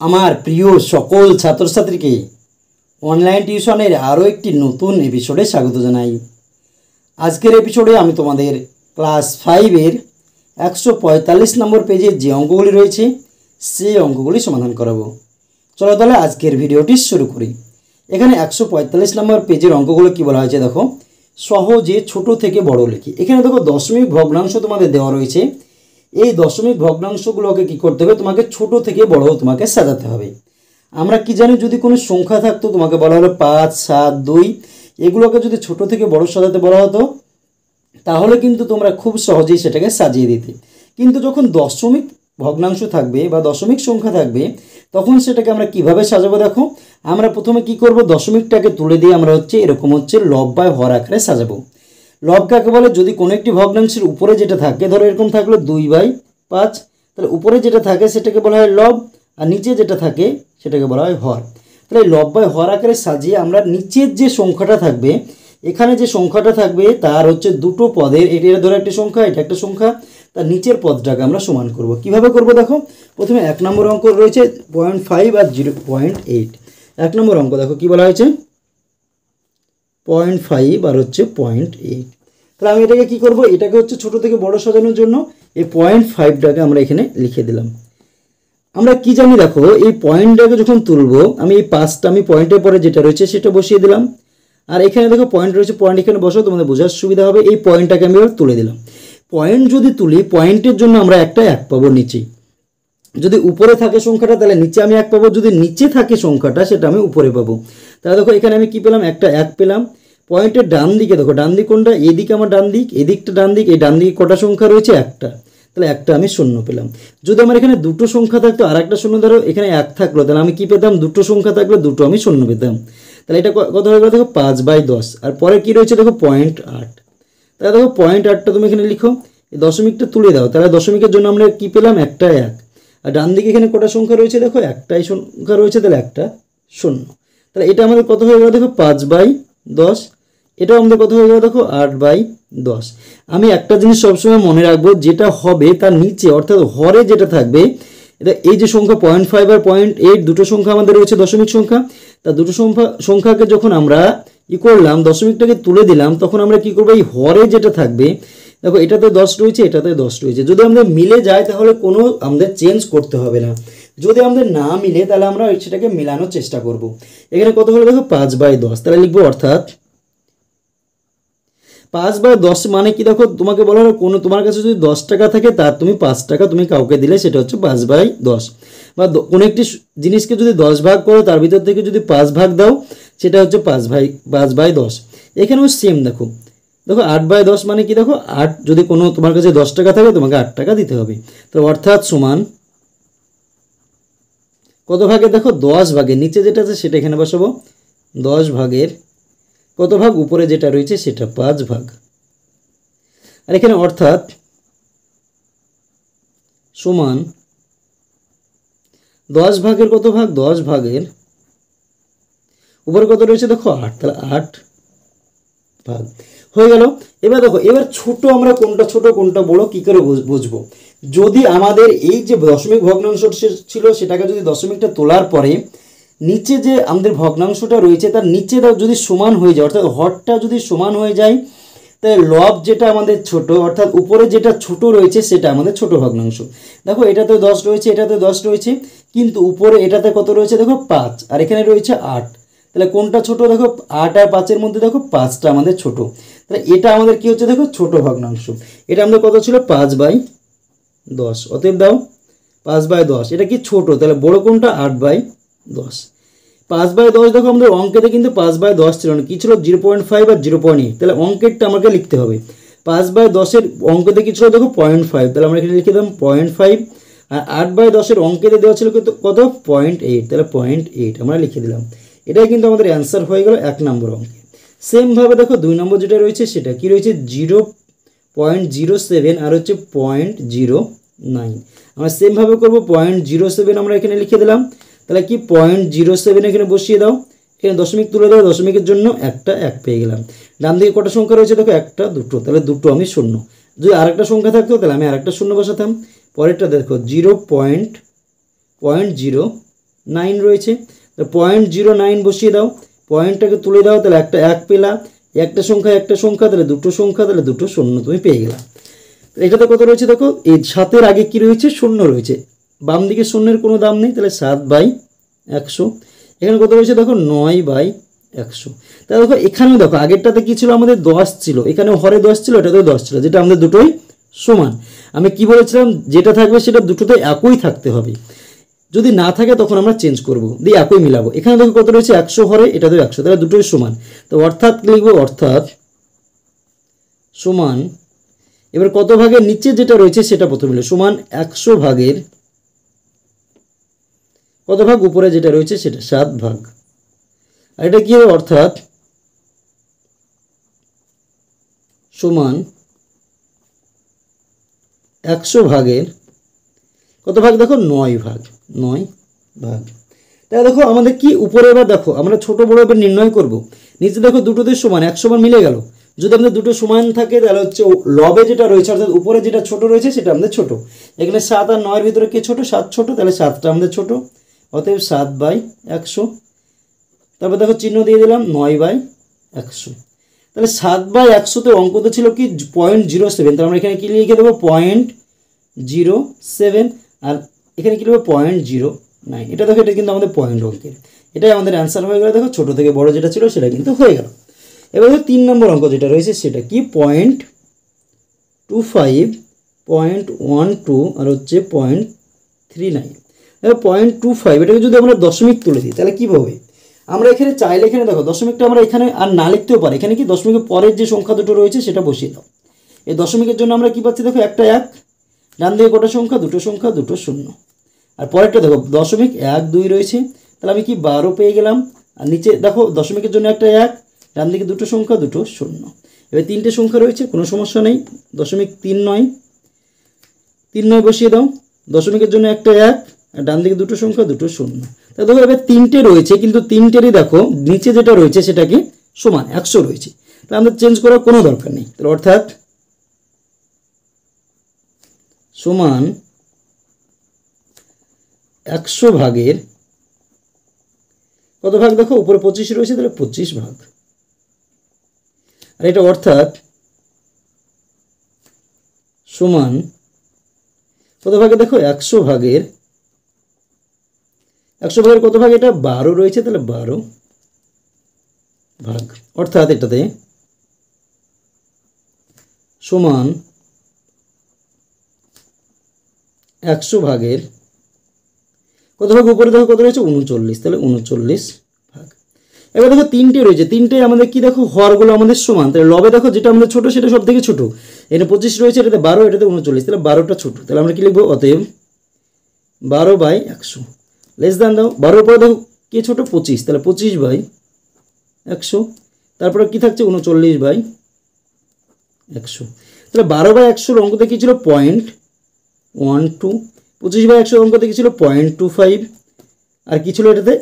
আমার প্রিয় সকল ছাত্রছাত্রীকে অনলাইন টিউশনের আরও একটি নতুন এপিসোডে স্বাগত জানাই। আজকের এপিসোডে আমি তোমাদের ক্লাস 5-এর 145 নম্বর পেজে যে অঙ্কগুলি রয়েছে সেই অঙ্কগুলি সমাধান করাবো। চলো তাহলে আজকের ভিডিওটি শুরু করি। এখানে 145 নম্বর পেজের অঙ্কগুলো কী বলা হয়েছে দেখো, সহজে ছোট থেকে বড় লিখি। এখানে দেখো দশমিক ভগ্নাংশ তোমাদের দেওয়া রয়েছে। এই দশমিক ভগ্নাংশগুলোকে কী করতে হবে, তোমাকে ছোট থেকে বড় তোমাকে সাজাতে হবে। আমরা কি জানি, যদি কোনো সংখ্যা থাকতো তোমাকে বলা হলো 5, 7, 2, এগুলোকে যদি ছোট থেকে বড় সাজাতে বলা হতো তাহলে কিন্তু তোমরা খুব সহজেই সেটাকে সাজিয়ে দিতে। কিন্তু যখন দশমিক ভগ্নাংশ থাকবে বা দশমিক সংখ্যা থাকবে তখন সেটাকে আমরা কিভাবে সাজাবো দেখো। আমরা প্রথমে কি করব, দশমিকটাকে তুলে দিয়ে আমরা এরকম লব বাই হর আকারে সাজাবো। লব কাকে বলে, যদি কোনো একটি ভগ্নাংশের উপরে যেটা থাকে, ধরো এরকম থাকলো 2/5, তাহলে উপরে যেটা থাকে সেটাকে বলা হয় লব, আর নিচে যেটা থাকে সেটাকে বলা হয় হর। তাহলে লব বাই হর আকারে সাজিয়ে আমরা নিচের যে সংখ্যাটা থাকবে, এখানে যে সংখ্যাটা থাকবে তার দুটো পদের, এটা ধরো একটা সংখ্যা, এটা একটা সংখ্যা, তার নিচের পদটাকে আমরা সমান করব। কিভাবে করব দেখো, প্রথমে 1 নম্বর অঙ্ক রয়েছে 0.5 আর 0.8। 1 নম্বর অঙ্ক দেখো কি বলা হয়েছে, 0.5 আর 0.8। তাহলে আমি এটাকে কি করব, এটাকে ছোট থেকে বড় সাজানোর জন্য এই 0.5টাকে আমরা এখানে লিখে দিলাম। আমরা কি জানি দেখো, এই পয়েন্টটাকে যখন তুলবো আমি এই 5টা আমি পয়েন্টের পরে যেটা রয়েছে সেটা বসিয়ে দিলাম, আর এখানে দেখো পয়েন্ট রয়েছে, পয়েন্ট এখানে বসাও, তোমাদের বোঝার সুবিধা হবে। এই পয়েন্টটাকে আমি এবার তুলে দিলাম। পয়েন্ট যদি তুলি, পয়েন্টের জন্য আমরা একটা 1 পাবো নিচে। যদি উপরে থাকে সংখ্যাটা তাহলে নিচে আমি 1 পাবো, যদি নিচে থাকে সংখ্যাটা সেটা আমি উপরে পাবো। তাহলে দেখো এখানে আমি কি পেলাম, একটা 1 পেলাম। পয়েন্টের ডান দিকে দেখো, ডান দিক কোনটা, এদিকে আমার ডান দিক, এদিকটা ডান দিক, এই ডান দিকে কটা সংখ্যা রয়েছে, একটা, তাহলে একটা আমি শূন্য পেলাম। যদি আমার এখানে দুটো সংখ্যা থাকতো আর একটা শূন্য, ধরো এখানে 1 থাকলো, তাহলে আমি কি পেতাম, দুটো সংখ্যা থাকলে দুটো আমি শূন্য পেতাম। তাহলে এটা কত হয়ে গেল দেখো, 5/10। আর পরে কি রয়েছে দেখো 0.8। তাহলে দেখো 0.8টা তুমি এখানে লিখো, এই দশমিকটা তুলে দাও, তাহলে দশমিকের জন্য আমরা কি পেলাম, একটা 1। আর ডান দিকে এখানে কটা সংখ্যা রয়েছে দেখো, একটাই সংখ্যা রয়েছে, তাহলে একটা শূন্য। তাহলে এটা আমাদের কত হয়ে গেল দেখো, 5/10। এটাও আমাদের কত হয়ে গেল দেখো, 8/10। আমি একটা জিনিস সবসময় মনে রাখবো, যেটা হবে তার নিচে অর্থাৎ হরে যেটা থাকবে, এটা এই যে সংখ্যা 0.5 আর 0.8 দুটো সংখ্যা আমাদের রয়েছে দশমিক সংখ্যা, তা দুটো সংখ্যাকে যখন আমরা করলাম, দশমিকটাকে তুলে দিলাম, তখন আমরা কি করবো, এই হরে যেটা থাকবে দেখো, এটাতে 10 রয়েছে, এটাতে 10 রয়েছে, যদি আমাদের মিলে যায় তাহলে কোনো আমাদের চেঞ্জ করতে হবে না। যদি আমাদের না মিলে তাহলে আমরা সেটাকে মেলানোর চেষ্টা করব। এখানে কত হলো দেখো, 5/10। তাহলে লিখবো অর্থাৎ 5/10 মানে কি দেখো, তোমাকে বলা হলো কোনো তোমার কাছে যদি 10 টাকা থাকে তার তুমি 5 টাকা তুমি কাউকে দিলে, সেটা 5/10। বা কোনো একটি জিনিসকে যদি 10 ভাগ করো তার ভিতর থেকে যদি 5 ভাগ দাও সেটা 5/10। এখানেও সেম দেখো 8/10 মানে কি দেখো, 8 যদি কোনো তোমার কাছে 10 টাকা থাকে তোমাকে 8 টাকা দিতে হবে। তো অর্থাৎ সমান কত ভাগে দেখো, 10 ভাগে, নিচে যেটা আছে সেটা এখানে বসাবো, 10 ভাগের কত ভাগ, উপরে যেটা রয়েছে সেটা 5 ভাগ। আর এখানে অর্থাৎ সমান 10 ভাগের কত ভাগ, 10 ভাগের উপরে কত রয়েছে দেখো 8, তাহলে 8 ভাগ হয়ে গেল। এবার দেখো, এবার ছোট আমরা কোনটা ছোট কোনটা বড় কি করে বুঝবো। যদি আমাদের এই যে দশমিক ভগ্নাংশ ছিল সেটাকে যদি দশমিকটা তোলার পরে নিচে যে আমাদের ভগ্নাংশটা রয়েছে তার নিচে যদি সমান হয়ে যায়, অর্থাৎ হরটা যদি সমান হয়ে যায়, তাহলে লব যেটা আমাদের ছোট, অর্থাৎ উপরে যেটা ছোট রয়েছে সেটা আমাদের ছোট ভগ্নাংশ। দেখো এটাতে 10 রয়েছে, এটাতে 10 রয়েছে, কিন্তু উপরে এটাতে কত রয়েছে দেখো 5, আর এখানে রয়েছে 8। তাহলে কোনটা ছোট দেখো, 8 আর 5-এর মধ্যে দেখো 5টা আমাদের ছোট। তাহলে এটা আমাদের কি হচ্ছে দেখো, ছোট ভগ্নাংশ। এটা আমাদের কত ছিল, 5/10। অতএব দাও 5/10, এটা কি ছোট, তাহলে বড় কোনটা, 8/10। 5/10 দেখো আমাদের অঙ্কেতে কিন্তু 5/10 ছিল না, কি ছিল 0.5 আর 0.8। তাহলে অঙ্কেরটা আমাকে লিখতে হবে। 5/10-এর অঙ্কেতে কি ছিল দেখো 0.5, তাহলে আমরা এখানে লিখে দিলাম 0.5। আর 8/10-এর অঙ্কেতে দেওয়া ছিল কত, 0.8, তাহলে 0.8 আমরা লিখে দিলাম। এটাই কিন্তু আমাদের অ্যান্সার হয়ে গেল 1 নম্বর অঙ্কে। সেমভাবে দেখো 2 নম্বর যেটা রয়েছে সেটা কি রয়েছে, 0.07 আর 0.09। আমরা সেমভাবে করবো, 0.07 আমরা এখানে লিখে দিলাম। তাহলে কি 0.07 এখানে বসিয়ে দাও, এখানে দশমিক তুলে দাও, দশমিকের জন্য একটা 1 পেয়ে গেলাম। ডান দিকে কটা সংখ্যা রয়েছে দেখো, একটা, দুটো, তাহলে দুটো আমি শূন্য। যদি আরেকটা সংখ্যা থাকতো তাহলে আমি আরেকটা শূন্য বসাতাম। পরেরটা দেখো 0.0 9 রয়েছে, তো 0.09 বসিয়ে দাও, পয়েন্টটাকে তুলে দাও, তাহলে একটা 1 পেলা, একটা সংখ্যা, তাহলে দুটো সংখ্যা, তাহলে দুটো শূন্য তুমি পেয়ে গেলা। এটাতে কত রয়েছে দেখো, এই 7-এর আগে কি রয়েছে, শূন্য রয়েছে, বাম দিকে শূন্যের কোনো দাম নেই, তাহলে 7/100। এখানে কত রয়েছে দেখো, 9/100। তাহলে দেখো এখানেও দেখো আগেরটাতে কি ছিল, আমাদের 10 ছিল, এখানে হরে 10 ছিল, এটাতেও 10 ছিল, যেটা আমাদের দুটোই সমান। আমি কি বলেছিলাম, যেটা থাকবে সেটা দুটোতে একই থাকতে হবে, যদি না থাকে তখন আমরা চেঞ্জ করব, দিয়ে একই মিলাবো। এখানে দেখো কত রয়েছে, 100 হরে, এটাতেও 100, তাহলে দুটোই সমান। তো অর্থাৎ লিখবো, অর্থাৎ সমান, এবার কত ভাগের নিচে যেটা রয়েছে সেটা প্রথমে লিখব, সমান 100 ভাগের কত ভাগ, উপরে যেটা রয়েছে সেটা 7 ভাগ। আর এটা কি হবে, অর্থাৎ সমান 100 ভাগের কত ভাগ দেখো, 9 ভাগ, 9 ভাগ। তাহলে দেখো আমাদের কি উপরে, এবার দেখো আমরা ছোট বড় এবার নির্ণয় করব, নিচে দেখো দুটোতে সমান, 100 বার মিলে গেল। যদি আমাদের দুটো সমান থাকে তাহলে হচ্ছে লবে যেটা রয়েছে, অর্থাৎ উপরে যেটা ছোট রয়েছে সেটা আমাদের ছোট। এখানে 7 আর 9-এর ভিতরে কে ছোট, 7 ছোট, তাহলে 7টা আমাদের ছোট, অতএব 7/100। তারপর দেখো চিহ্ন দিয়ে দিলাম 9/100। তাহলে 7/100তে অঙ্কতে ছিল কি 0.07, তাহলে আমরা এখানে কি লিখে দেবো, 0.07, আর এখানে কি লিখবো 0.09। এটা দেখো, এটা কিন্তু আমাদের পয়েন্ট অঙ্কের, এটাই আমাদের অ্যান্সার হয়ে গেল। দেখো ছোট থেকে বড় যেটা ছিল সেটা কিন্তু হয়ে গেল। এবার দেখো 3 নম্বর অঙ্ক যেটা রয়েছে সেটা কি, 0.25, 0.12 আর হচ্ছে 0.39। দেখো 0.25 এটাকে যদি আমরা দশমিক তুলে দিই তাহলে কী হবে, আমরা এখানে চাইলে এখানে দেখো দশমিকটা আমরা এখানে আর না লিখতেও পারি, এখানে কি দশমিকের পরের যে সংখ্যা দুটো রয়েছে সেটা বসিয়ে দাও। এই দশমিকের জন্য আমরা কি পাচ্ছি দেখো, একটা 1, ডান দিকে কটা সংখ্যা, দুটো শূন্য, আর পরেরটা দেখো দশমিক 1 2 রয়েছে, তাহলে আমি কি 12 পেয়ে গেলাম। আর নিচে দেখো দশমিকের জন্য একটা 1, ডান দিকে দুটো সংখ্যা, দুটো শূন্য। এবার তিনটে সংখ্যা রয়েছে, কোনো সমস্যা নেই, 0.39 বসিয়ে দাও, দশমিকের জন্য একটা 1, আর ডান দিকে দুটো সংখ্যা, দুটো শূন্য। তাহলে দেখো এবার তিনটে রয়েছে, কিন্তু তিনটেরই দেখো নিচে যেটা রয়েছে সেটাকে সমান 100 রয়েছে, তাহলে আমাদের চেঞ্জ করার কোনো দরকার নেই। তাহলে অর্থাৎ সমান 100 ভাগের কত ভাগ দেখো, উপরে 25 রয়েছে, তাহলে 25 ভাগ। আর এটা অর্থাৎ সমান কত ভাগে দেখো, 100 ভাগের কত ভাগ, এটা 12 রয়েছে, তাহলে 12 ভাগ। অর্থাৎ এটাতে সমান 100 ভাগের কত ভাগ, উপরে দেখো কত রয়েছে, 39, তাহলে 39 ভাগ। এবার দেখো তিনটে রয়েছে, তিনটে আমাদের কি দেখো, হরগুলো আমাদের সমান, তাহলে লবে দেখো যেটা আমাদের ছোট সেটা সব থেকে ছোট, এটা 25 রয়েছে, এটাতে 12, এটাতে 39, তাহলে 12টা ছোট, তাহলে আমরা কি লিখবো, অতএব 12/100 লেস দ্যান দাও, 12-এর পরে দেখো কে ছোট, 25, তাহলে 25/100, তারপরে কি থাকছে, 39/100। তাহলে 12/100 অঙ্কতে কি ছিল, 0.12, 25/100 অঙ্কতে কি ছিল, 0.25, আর কি ছিল এটাতে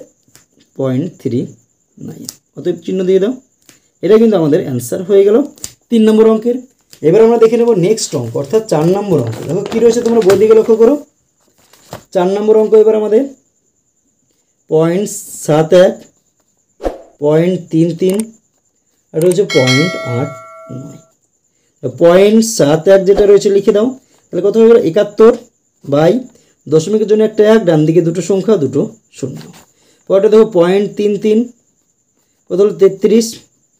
0.39, অতএব চিহ্ন দিয়ে দাও। এটা কিন্তু আমাদের অ্যান্সার হয়ে গেল 3 নম্বর অঙ্কের। এবার আমরা দেখে নেব নেক্সট অঙ্ক, অর্থাৎ 4 নম্বর অঙ্ক। দেখো কী রয়েছে, তোমরা বই দিকে লক্ষ্য করো। 4 নম্বর অঙ্ক এবার আমাদের 0.71, 0.33, আর রয়েছে 0.89। 0.71 যেটা রয়েছে লিখে দাও, তাহলে কত হয়ে গেল, 71 বাই দশমিকের জন্য একটা 1, ডান দিকে দুটো সংখ্যা, দুটো শূন্য। পরেরটা দেখো 0.33, কত হলো, 33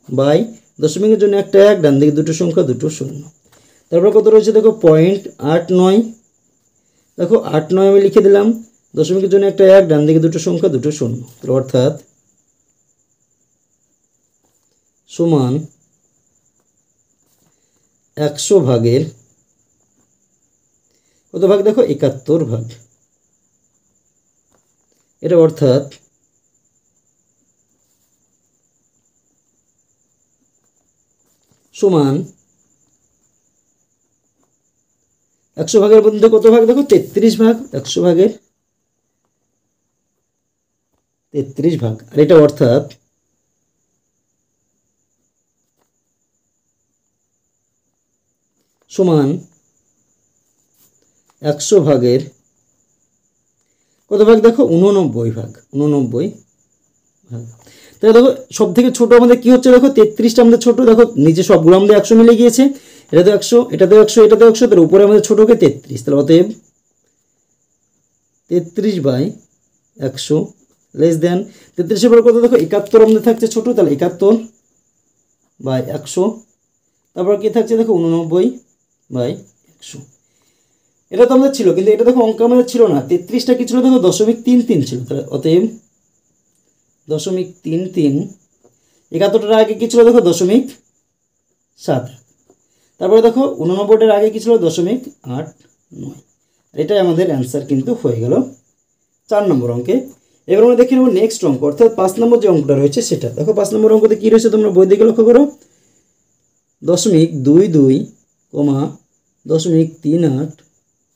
বাই দশমিকের জন্য একটা 1, ডান দিকে দুটো সংখ্যা, দুটো শূন্য। তারপর কত রয়েছে দেখো, 0.89, দেখো 89 আমি লিখে দিলাম, দশমিকের জন্য একটা 1, ডান দিকে দুটো সংখ্যা, দুটো শূন্য। অর্থাৎ সমান 100 ভাগের কত ভাগ দেখো, 71 ভাগ। এটা অর্থাৎ সমান 100 ভাগের মধ্যে কত ভাগ দেখো, 33 ভাগ, 100 ভাগের 33 ভাগ। আর এটা অর্থাৎ সমান 100 ভাগের কত ভাগ দেখো 89 ভাগ, 89 ভাগ। তাহলে দেখো সব থেকে ছোট আমাদের কি হচ্ছে, দেখো 33টা আমাদের ছোট, দেখো নিচে সবগুলো আমাদের 100 মিলে গিয়েছে, এটা তো 100, এটা তো 100, এটা তো 100, তার উপরে আমাদের ছোটকে 33, তাহলে অতএব 33/100 লেস দেন 33-এর পরে কত দেখো 71 আমাদের থাকছে ছোট, তাহলে 71/100, তারপর কি থাকছে দেখো 89/100। এটা তো আমাদের ছিল, কিন্তু এটা দেখো অঙ্ক আমাদের ছিল না, 33টা কি ছিল দেখো 0.33 ছিল, তাহলে অতএব 0.33, 71টার আগে কি ছিল দেখো 0.7, তারপরে দেখো 89টার আগে কি ছিল 0.89। এটাই আমাদের অ্যান্সার কিন্তু হয়ে গেল 4 নম্বর অঙ্কে। এবার আমরা দেখে নেব নেক্সট অঙ্ক, অর্থাৎ 5 নম্বর যে অঙ্কটা রয়েছে সেটা। দেখো 5 নম্বর অঙ্কতে কী রয়েছে তোমরা বই দিকে লক্ষ্য করো, 0.22, 0.38,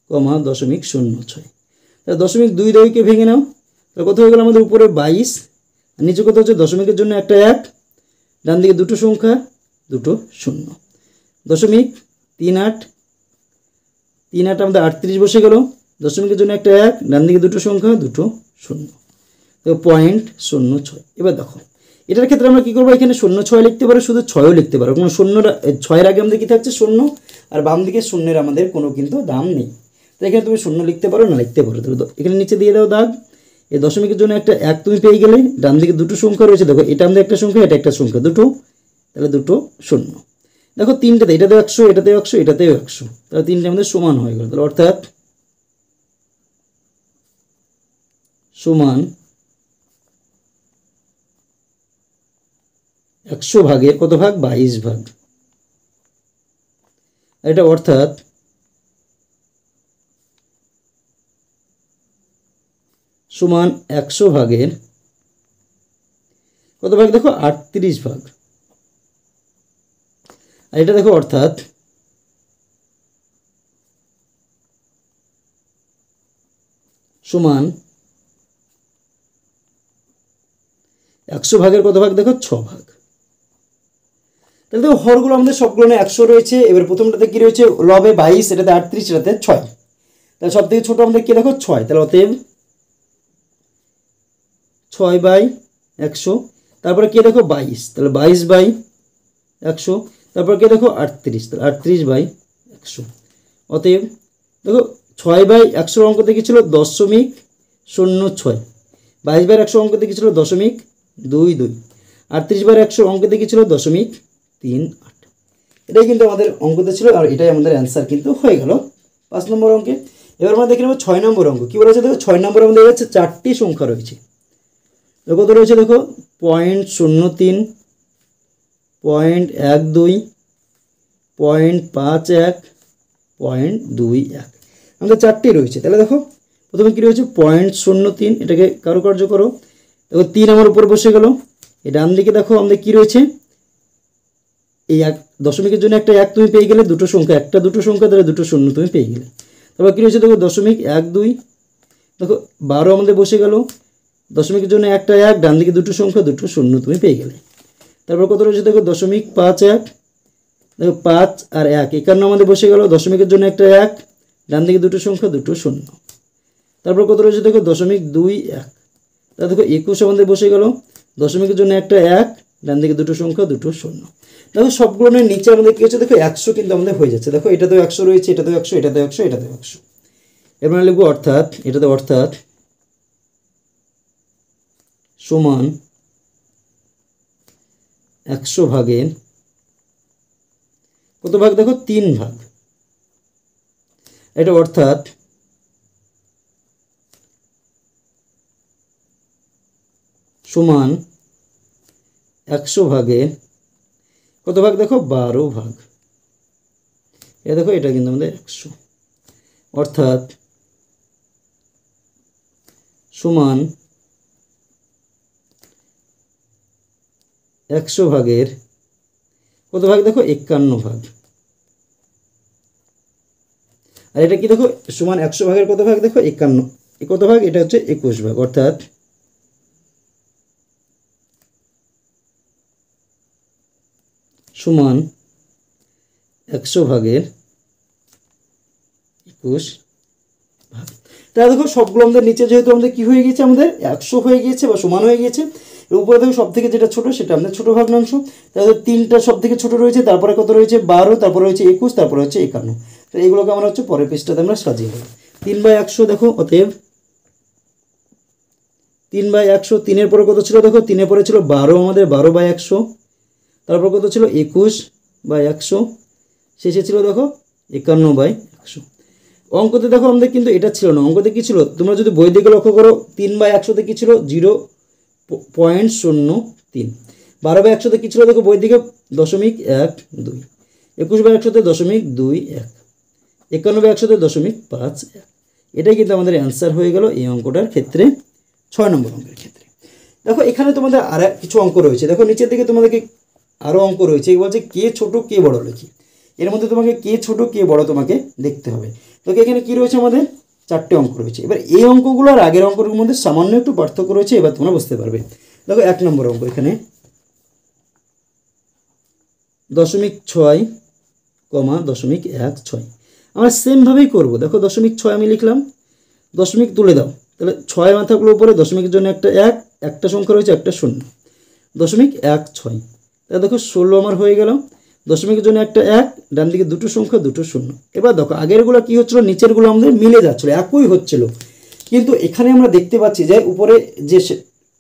0.06। তাহলে 0.22কে ভেঙে নাও, তাহলে কত হয়ে গেল আমাদের উপরে 22, আর নিচে কত হচ্ছে দশমিকের জন্য একটা 1, ডান দিকে দুটো সংখ্যা, দুটো শূন্য। 0.38, 38 আমাদের 38 বসে গেল, দশমিকের জন্য একটা 1, ডান দিকে দুটো সংখ্যা, দুটো শূন্য, তো 0.06। এবার দেখো এটার ক্ষেত্রে আমরা কী করবো, এখানে 0.6 লিখতে পারো, শুধু 6ও লিখতে পারো, কোনো 6-এর আগে আমাদের কী থাকছে 0, আর বাম দিকে শূন্যের আমাদের কোনো কিন্তু দাম নেই, তো এখানে তুমি 0 লিখতে পারো, না লিখতে পারো। তাহলে এখানে নিচে দিয়ে দাও দাগ, এই দশমিকের জন্য একটা 1 তুমি পেয়ে গেলে, ডান দিকে দুটো সংখ্যা রয়েছে, দেখো এটা আমাদের একটা সংখ্যা, এটা একটা সংখ্যা, দুটো, তাহলে দুটো শূন্য। দেখো তিনটাতে, এটাতেও 100, এটাতেও 100, এটাতেও 100, তাহলে তিনটে আমাদের সমান হয়ে গেল, তাহলে অর্থাৎ সমান 100 ভাগের কত ভাগ 22 ভাগ, এটা অর্থাৎ সমান 100 ভাগের কত ভাগ দেখো 38 ভাগ, আর এটা দেখো অর্থাৎ সমান 100 ভাগের কত ভাগ দেখো 6 ভাগ। তাহলে দেখো হরগুলো আমাদের সবগুলো 100 রয়েছে। এবার প্রথমটাতে কি রয়েছে, লবে 22, এটাতে 38, এটাতে 6, তাহলে সব থেকে ছোটো আমাদের কি দেখো 6, তাহলে অতএব 6/100, তারপরে কে দেখো 22, তাহলে 22/100, তারপর কে দেখো 38, তাহলে 38/100, অতএব দেখো 6/100 অঙ্কতে কি ছিল 0.06, 22/100 অঙ্কতে কি ছিল 0.22, 38/100 অঙ্কতে কি ছিল 0.38। এটাই কিন্তু আমাদের অঙ্কতে ছিল, আর এটাই আমাদের অ্যান্সার কিন্তু হয়ে গেল 5 নম্বর অঙ্কে। এবার আমরা দেখে নেব 6 নম্বর অঙ্ক। কী বলেছে দেখো 6 নম্বর আমাদের হচ্ছে 4টি সংখ্যা রয়েছে, কত রয়েছে দেখো 0.03, 0.12, 0.51, 0.21, আমাদের 4টি রয়েছে। তাহলে দেখো প্রথমে কী রয়েছে 0.03, এটাকে কারুকার্য করো, দেখো 3 আমার উপর বসে গেল, এই ডান দিকে দেখো আমাদের কী রয়েছে, এই 1 দশমিকের জন্য একটা 1 তুমি পেয়ে গেলে, দুটো সংখ্যা, একটা দুটো সংখ্যা, তাহলে দুটো শূন্য তুমি পেয়ে গেলে। তারপর কী রয়েছে দেখো 0.12, দেখো 12 আমাদের বসে গেল, দশমিকের জন্য একটা 1, ডান দিকে দুটো সংখ্যা, দুটো শূন্য তুমি পেয়ে গেলে। তারপর কত রয়েছে দেখো 0.51, দেখো 5 আর 1, 51 আমাদের বসে গেল, দশমিকের জন্য একটা 1, ডান দিকে দুটো সংখ্যা, দুটো শূন্য। তারপর কত রয়েছে দেখো 0.21, তাহলে দেখো 21 আমাদের বসে গেল, দশমিকের জন্য একটা 1, ডান দিকে দুটো সংখ্যা, দুটো শূন্য। দেখো সবগুলোর নিচে আমাদের কী হচ্ছে দেখো 100 কিন্তু আমাদের হয়ে যাচ্ছে, দেখো এটাতেও 100 রয়েছে, এটাতেও 100, এটাতেও 100, এটাতেও 100। এবার লিখবো অর্থাৎ, এটাতে অর্থাৎ সমান 100 ভাগের কত ভাগ দেখো 3 ভাগ, এটা অর্থাৎ সমান 100 ভাগের কত ভাগ দেখো 12 ভাগ, এ দেখো এটা কিন্তু আমাদের 100, অর্থাৎ সমান 100 ভাগের কত ভাগ দেখো 51 ভাগ, আর এটা কি দেখো সমান 100 ভাগের কত ভাগ দেখো 51, কত ভাগ এটা হচ্ছে 21 ভাগ, অর্থাৎ সমান 100 ভাগের 21 ভাগ। তাহলে দেখো সবগুলো আমাদের নিচে যেহেতু আমাদের কী হয়ে গিয়েছে, আমাদের 100 হয়ে গিয়েছে বা সমান হয়ে গিয়েছে। উপরে দেখো সব থেকে যেটা ছোটো সেটা আমাদের ছোটো ভগ্নাংশ, তাহলে 3টা সব থেকে ছোটো রয়েছে, তারপরে কত রয়েছে 12, তারপরে রয়েছে 21, তারপরে হচ্ছে 51। তো এইগুলোকে আমরা হচ্ছে পরের পৃষ্ঠাতে আমরা সাজিয়ে দেবো। 3/100 দেখো, অতএব 3/100, 3-এর পরে কত ছিল দেখো, 3-এর পরে ছিল 12 আমাদের, 12/100, তারপর কত ছিল 21/100, শেষে ছিল দেখো 51/100। অঙ্কতে দেখো আমাদের কিন্তু এটা ছিল না, অঙ্কতে কী ছিল তোমরা যদি বই দিকে লক্ষ্য করো, 3/100তে কী ছিল 0.03, 12/100তে কী ছিল দেখো বই দিকে 0.12, 21/100তে 0.21, 51/100তে 0.51। এটাই কিন্তু আমাদের অ্যান্সার হয়ে গেল এই অঙ্কটার ক্ষেত্রে, 6 নম্বর অঙ্কের ক্ষেত্রে। দেখো এখানে তোমাদের আর কিছু অঙ্ক রয়েছে, দেখো নিচের দিকে তোমাদেরকে আরও অঙ্ক রয়েছে, এই বলছে কে ছোট কে বড় লিখি। এর মধ্যে তোমাকে কে ছোট কে বড় তোমাকে দেখতে হবে। তো এখানে কি রয়েছে, আমাদের 4টে অঙ্ক রয়েছে। এবার এই অঙ্কগুলো আর আগের অঙ্কগুলোর মধ্যে সামান্য একটু পার্থক্য রয়েছে, এবার তোমরা বুঝতে পারবে। দেখো 1 নম্বর অঙ্ক, এখানে 0.6, 0.16 আমরা সেমভাবেই করব। দেখো 0.6 আমি লিখলাম, দশমিক তুলে দাও, তাহলে 6 মাথাগুলো উপরে, দশমিকের জন্য একটা 1, একটা সংখ্যা রয়েছে একটা 0, 0.16। তাহলে দেখো 16 আমার হয়ে গেল, দশমিকের জন্য একটা 1, ডান দিকে দুটো সংখ্যা দুটো 0। এবার দেখো আগেরগুলো কী হচ্ছিলো, নিচেরগুলো আমাদের মিলে যাচ্ছিলো, একই হচ্ছিল, কিন্তু এখানে আমরা দেখতে পাচ্ছি যে উপরে যে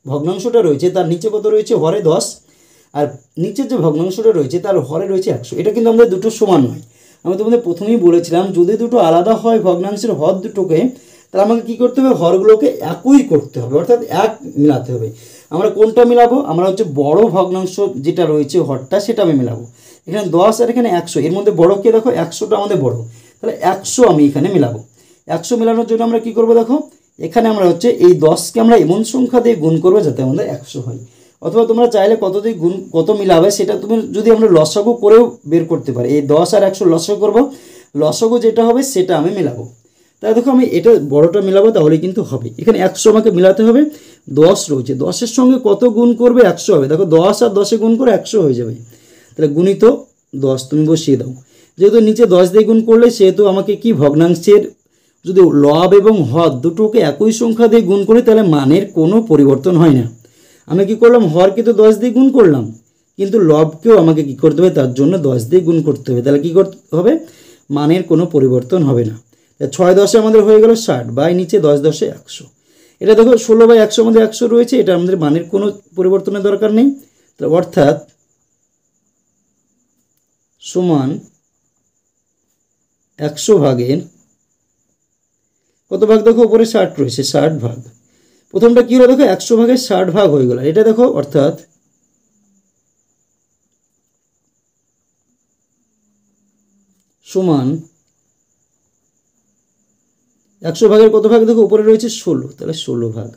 ভগ্নাংশটা রয়েছে তার নিচে কত রয়েছে, হরে 10, আর নিচের যে ভগ্নাংশটা রয়েছে তার হরে রয়েছে 100। এটা কিন্তু আমাদের দুটো সমান নয়। আমি তোমাদের প্রথমেই বলেছিলাম যদি দুটো আলাদা হয় ভগ্নাংশের হর দুটোকে, তাহলে আমাকে কী করতে হবে, হরগুলোকে একই করতে হবে, অর্থাৎ 1 মিলাতে হবে। আমরা কোনটা মিলাবো, আমরা হচ্ছে বড় ভগ্নাংশ যেটা রয়েছে হরটা সেটা আমি মিলাবো। এখানে 10 আর এখানে 100, এর মধ্যে বড় কে দেখো, 100টা আমাদের বড়, তাহলে 100 আমি এখানে মিলাবো। 100 মেলানোর জন্য আমরা কি করব, দেখো এখানে আমরা হচ্ছে এই 10কে আমরা এমন সংখ্যা দিয়ে গুণ করবো যাতে আমাদের 100 হয়। অথবা তোমরা চাইলে কত দিয়ে গুণ কত মিলাবে সেটা তুমি যদি আমরা লসাগু করেও বের করতে পারি। এই 10 আর 100 লসাগু করবো, লসাগু যেটা হবে সেটা আমি মিলাবো। তাহলে দেখো আমি এটা বড়টা মিলাবো, তাহলে কিন্তু হবে। এখানে 100 আমাকে মিলাতে হবে, 10 রয়েছে, 10-এর সঙ্গে কত গুণ করবে, 100 হবে। দেখো 10 আর 10-এ গুণ করে 100 হয়ে যাবে, তাহলে গুণিত 10 তুমি বসিয়ে দাও। যেহেতু নিচে 10 দিয়ে গুণ করলে, সেহেতু আমাকে কি ভগ্নাংশের যদি লব এবং হর দুটোকে একই সংখ্যা দিয়ে গুণ করি তাহলে মানের কোনো পরিবর্তন হয় না। আমি কি করলাম, হরকে তো 10 দিয়ে গুণ করলাম, কিন্তু লবকেও আমাকে কি করতে হবে, তার জন্য 10 দিয়ে গুণ করতে হবে, তাহলে কি করতে হবে, মানের কোনো পরিবর্তন হবে না। 6-10 আমাদের হয়ে গেল 60, বাই নিচে 10-10 100। এটা দেখো 16/100 আমাদের 100 রয়েছে, এটা আমাদের মানের কোনো পরিবর্তনের দরকার নেই, অর্থাৎ সমান 100 ভাগের কত ভাগ, দেখো উপরে 60 রয়েছে, 60 ভাগ। প্রথমটা কী হলো দেখো, 100 ভাগের 60 ভাগ হয়ে গেল, এটা দেখো অর্থাৎ সমান 100 ভাগের কত ভাগ, দেখো উপরে রয়েছে 16, তাহলে 16 ভাগ।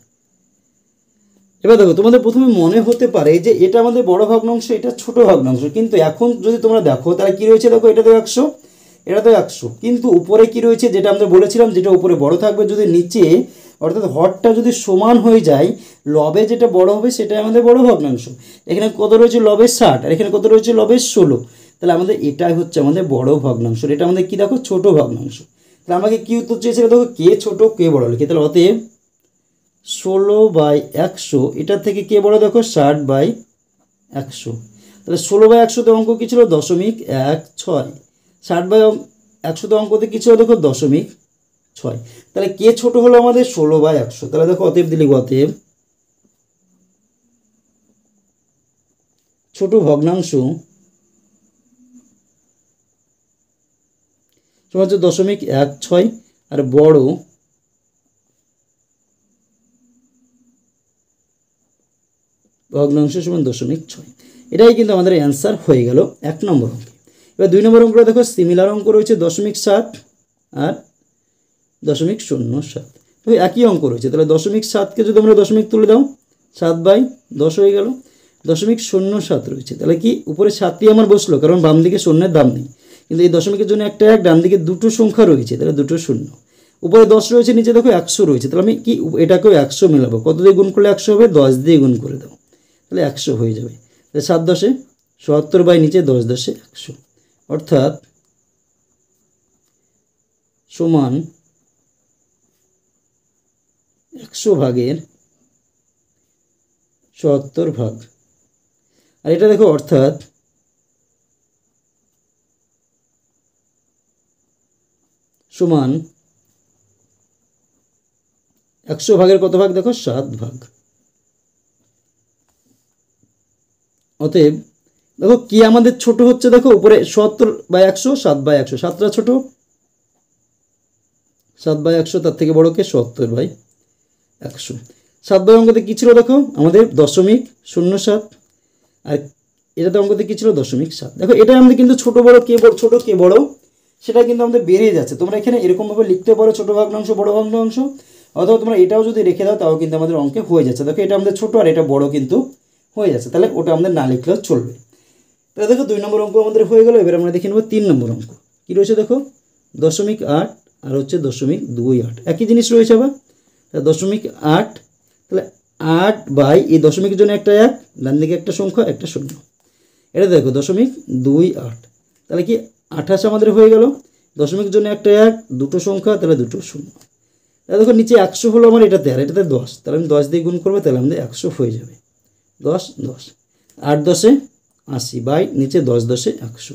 এবার দেখো তোমাদের প্রথমে মনে হতে পারে যে এটা আমাদের বড় ভগ্নাংশ, এটা ছোট ভগ্নাংশ, কিন্তু এখন যদি তোমরা দেখো তাহলে কী রয়েছে, দেখো এটা তো 100, এটা তো 100, কিন্তু উপরে কি রয়েছে, যেটা আমরা বলেছিলাম যেটা উপরে বড় থাকবে, যদি নিচে অর্থাৎ হরটা যদি সমান হয়ে যায়, লবে যেটা বড় হবে সেটাই আমাদের বড় ভগ্নাংশ। এখানে কত রয়েছে, লবে 60, আর এখানে কত রয়েছে, লবে 16, তাহলে আমাদের এটাই হচ্ছে আমাদের বড় ভগ্নাংশ, এটা আমাদের কি দেখো ছোট ভগ্নাংশ। তাহলে আমাকে কি উত্তর চেয়েছিল, দেখো কে ছোট কে বড় লিখে, তাহলে অতএব 16/100, এটার থেকে কে বড়, দেখো 60/100। তাহলে 16/100তে অঙ্ক কী ছিল, 0.16, 60/100তে অঙ্কতে কী ছিল, দেখো 0.6। তাহলে কে ছোট হলো আমাদের, 16/100। তাহলে দেখো অতএব দিলি, অতএব ছোট ভগ্নাংশ সমান হচ্ছে 0.16, আর বড় ভগ্নাংশ সমান 0.6। এটাই কিন্তু আমাদের অ্যান্সার হয়ে গেল 1 নম্বর অঙ্কে। এবার 2 নম্বর অঙ্কটা দেখো সিমিলার অঙ্ক রয়েছে, 0.7 আর 0.07, তো একই অঙ্ক রয়েছে। তাহলে 0.7কে যদি আমরা দশমিক তুলে দাও, 7/10 হয়ে গেল, 0.07 রয়েছে, তাহলে কি উপরে 7টি আমার বসলো, কারণ বাম দিকে শূন্যের দাম নেই, কিন্তু এই দশমিকের জন্য একটা 1, ডান দিকে দুটো সংখ্যা রয়েছে, তাহলে দুটো 0, উপরে 10 রয়েছে, নিচে দেখো 100 রয়েছে, তাহলে আমি কি এটাকেও 100 মেলাবো, কত দিয়ে গুণ করলে 100 হবে, 10 দিয়ে গুণ করে দাও, তাহলে 100 হয়ে যাবে। তাহলে 7-10 77, বাই নিচে 10-10 100, অর্থাৎ সমান 100 ভাগের 77 ভাগ। আর এটা দেখো অর্থাৎ সমান 100 ভাগের কত ভাগ দেখো 7 ভাগ। অতএব দেখো কি আমাদের ছোট হচ্ছে, দেখো উপরে 70/100, 7/100, 7টা ছোট, 7/100, তার থেকে বড় কে 70/100। 7 অঙ্কতে কী ছিল দেখো আমাদের 0.07, আর এটাতে অঙ্কতে কী ছিল 0.7। দেখো এটা আমাদের কিন্তু ছোট বড় কে বড় সেটা কিন্তু আমাদের বেরিয়ে যাচ্ছে। তোমরা এখানে এরকমভাবে লিখতে পারো ছোট ভগ্নাংশ বড় ভগ্নাংশ, অথবা তোমরা এটাও যদি রেখে দাও তাও কিন্তু আমাদের অঙ্কে হয়ে যাচ্ছে। দেখো এটা আমাদের ছোট আর এটা বড় কিন্তু হয়ে যাচ্ছে, তাহলে ওটা আমাদের না লিখলেও চলবে। তাহলে দেখো 2 নম্বর অঙ্ক আমাদের হয়ে গেল। এবার আমরা দেখে নেব 3 নম্বর অঙ্ক কী রয়েছে। দেখো 0.8 আর হচ্ছে 0.28, একই জিনিস রয়েছে আবার। তাহলে 0.8, তাহলে 8 বাই এই দশমিকের জন্য একটা 1, ডান দিকে একটা সংখ্যা একটা শূন্য। এটা দেখো 0.28, তাহলে কি 28 আমাদের হয়ে গেল। দশমিকের জন্য একটা 1, দুটো সংখ্যা, তাহলে দুটো শূন্য। তাহলে দেখো নিচে 100 হলো আমার এটাতে, আর এটাতে 10, তাহলে আমি 10 দিয়ে গুণ করবো, তাহলে আমাদের 100 হয়ে যাবে। 10 10, 8 10 80 বাই নিচে 10 10 100,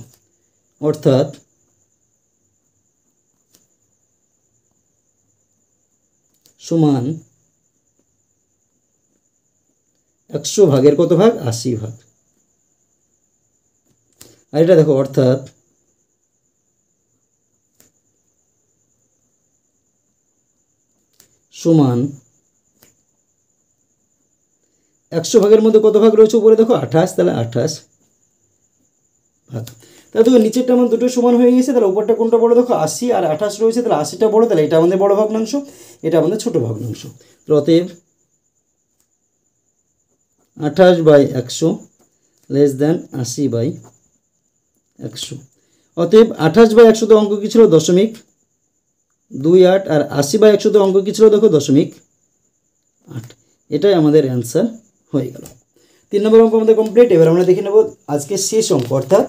অর্থাৎ সমান 100 ভাগের কত ভাগ 80 ভাগ। আর এটা দেখো অর্থাৎ সমান 100 ভাগের মধ্যে কত ভাগ রয়েছে উপরে দেখো 28, তাহলে 28 ভাগ। তাহলে দেখো নিচেরটা আমার দুটো সমান হয়ে গেছে, তাহলে উপরটা কোনটা বড় দেখো 80 আর 28 রয়েছে, তাহলে 80টা বড়, তাহলে এটা আমাদের বড় ভগ্নাংশ, এটা আমাদের ছোট ভগ্নাংশ। অতএব 28/100 লেস দেন 80/100। অতএব 28/100 অঙ্ক কী ছিল 0.28, আর 80/100 অঙ্ক কী ছিল দেখো 0.8। এটাই আমাদের অ্যান্সার হয়ে গেল। 3 নম্বর অঙ্ক আমাদের কমপ্লিট। এবার আমরা দেখে নেব আজকে শেষ অঙ্ক, অর্থাৎ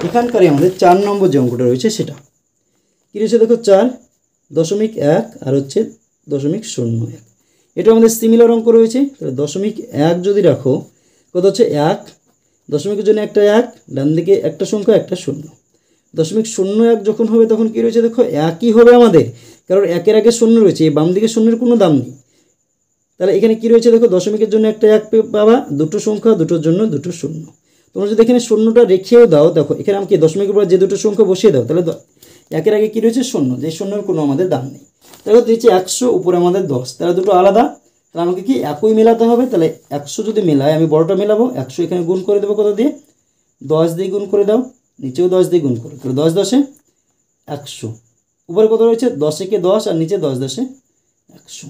এখানকারই আমাদের 4 নম্বর যে অঙ্কটা রয়েছে সেটা কী রয়েছে দেখো 4.1 আর হচ্ছে 0.01। এটা আমাদের সিমিলার অঙ্ক রয়েছে। তাহলে 0.1 যদি রাখো কত হচ্ছে 1, দশমিকের জন্য একটা 1, ডান দিকে একটা সংখ্যা একটা শূন্য। 0.01 যখন হবে তখন কী রয়েছে দেখো 1ই হবে আমাদের, কারণ 1-এর আগে শূন্য রয়েছে, এই বাম দিকে শূন্যের কোনো দাম নেই। তাহলে এখানে কী রয়েছে দেখো দশমিকের জন্য একটা 1 পাবা, দুটো সংখ্যা, দুটোর জন্য দুটো শূন্য। তোমরা যদি এখানে শূন্যটা রেখেও দাও, দেখো এখানে আমাকে দশমিকের পর যে দুটো সংখ্যা বসিয়ে দাও, তাহলে 1-এর আগে কী রয়েছে শূন্য, যে শূন্যর কোনো আমাদের দাম নেই। তাহলে দিচ্ছি 100, উপরে আমাদের 10, তাহলে দুটো আলাদা, তাহলে আমাকে কি একই মেলাতে হবে। তাহলে 100 যদি মেলায় আমি বড়টা মেলাবো, 100 এখানে গুণ করে দেবো কত দিয়ে 10 দিয়ে গুণ করে দাও, নিচেও 10 দিয়ে গুণ করো, তাহলে 10 10 100, উপরে কত রয়েছে 10 একে 10 আর নিচে 10 10 100।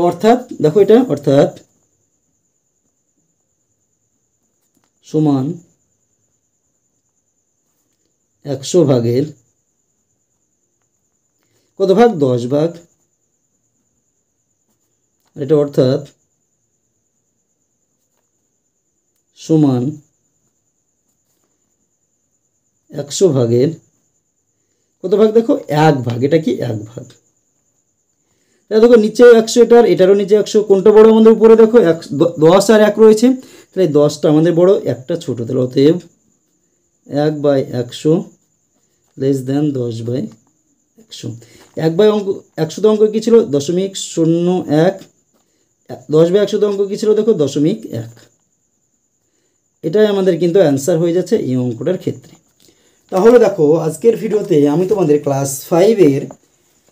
অর্থাৎ দেখো এটা অর্থাৎ সমান 100 ভাগের কত ভাগ 10 ভাগ। এটা অর্থাৎ সমান 100 ভাগের কত ভাগ দেখো 1 ভাগ। এটা কি 1 ভাগ। তাহলে দেখো নিচে 100, এটারও নিচে 100, কোনটা বড় আমাদের উপরে দেখো 10 আর 1 রয়েছে, তাহলে 10টা আমাদের বড়, একটা ছোট। তাহলে অতএব 1/100 লেস দেন 10/100। 1/100 অঙ্ক কী ছিল 0.01, 10/100 অঙ্ক কী ছিল দেখো 0.1। এটাই আমাদের কিন্তু অ্যান্সার হয়ে যাচ্ছে এই অঙ্কটার ক্ষেত্রে। তাহলে দেখো আজকের ভিডিওতে আমি তোমাদের ক্লাস 5-এর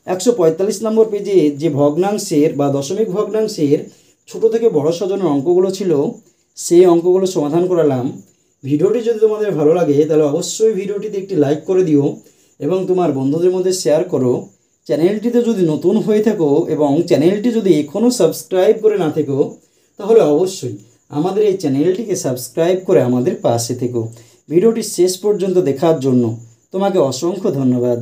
145 নম্বর পেজে যে ভগ্নাংশের বা দশমিক ভগ্নাংশের ছোট থেকে বড় সাজানোর অঙ্কগুলো ছিল সেই অঙ্কগুলো সমাধান করালাম। ভিডিওটি যদি তোমাদের ভালো লাগে তাহলে অবশ্যই ভিডিওটিতে একটি লাইক করে দিও এবং তোমার বন্ধুদের মধ্যে শেয়ার করো। চ্যানেলটিতে যদি নতুন হয়ে থাকো এবং চ্যানেলটি যদি এখনও সাবস্ক্রাইব করে না থেকো তাহলে অবশ্যই আমাদের এই চ্যানেলটিকে সাবস্ক্রাইব করে আমাদের পাশে থেকো। ভিডিওটি শেষ পর্যন্ত দেখার জন্য তোমাকে অসংখ্য ধন্যবাদ।